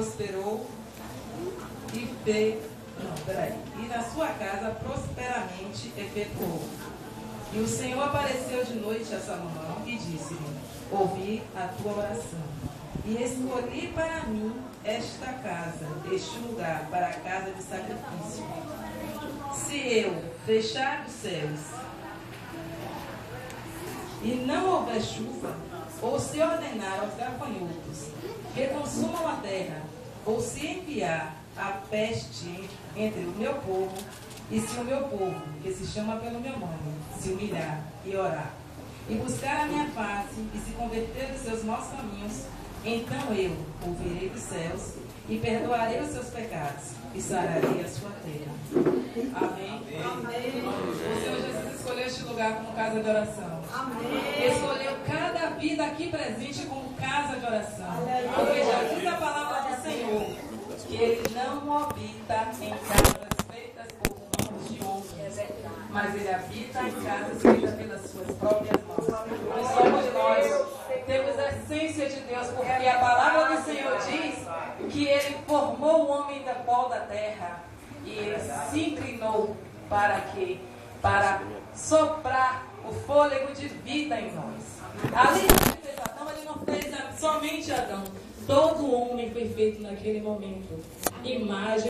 prosperou e na sua casa prosperamente efetuou. E o Senhor apareceu de noite a Salomão e disse-lhe: ouvi a tua oração, e escolhi para mim esta casa, este lugar, para a casa de sacrifício. Se eu fechar os céus e não houver chuva, ou se ordenar aos gafanhotos que consumam a terra, ou se enviar a peste entre o meu povo, e se o meu povo, que se chama pelo meu nome, se humilhar e orar, e buscar a minha face, e se converter dos seus maus caminhos, então eu ouvirei dos céus, e perdoarei os seus pecados, e sararei a sua terra. Amém? Amém. O Senhor Jesus escolheu este lugar como casa de oração. Amém. Escolheu cada vida aqui presente como casa de oração. Porque já diz a palavra do Senhor que Ele não habita em casas feitas por mãos de homens, mas Ele habita em casas feitas pelas suas próprias mãos. E somos nós, temos a essência de Deus, porque a palavra do Senhor diz que Ele formou o homem da pó da terra e Ele se inclinou para quê? Para soprar o fôlego de vida em nós. Ali Ele fez Adão, Ele não fez somente Adão. Todo homem foi feito naquele momento. Imagem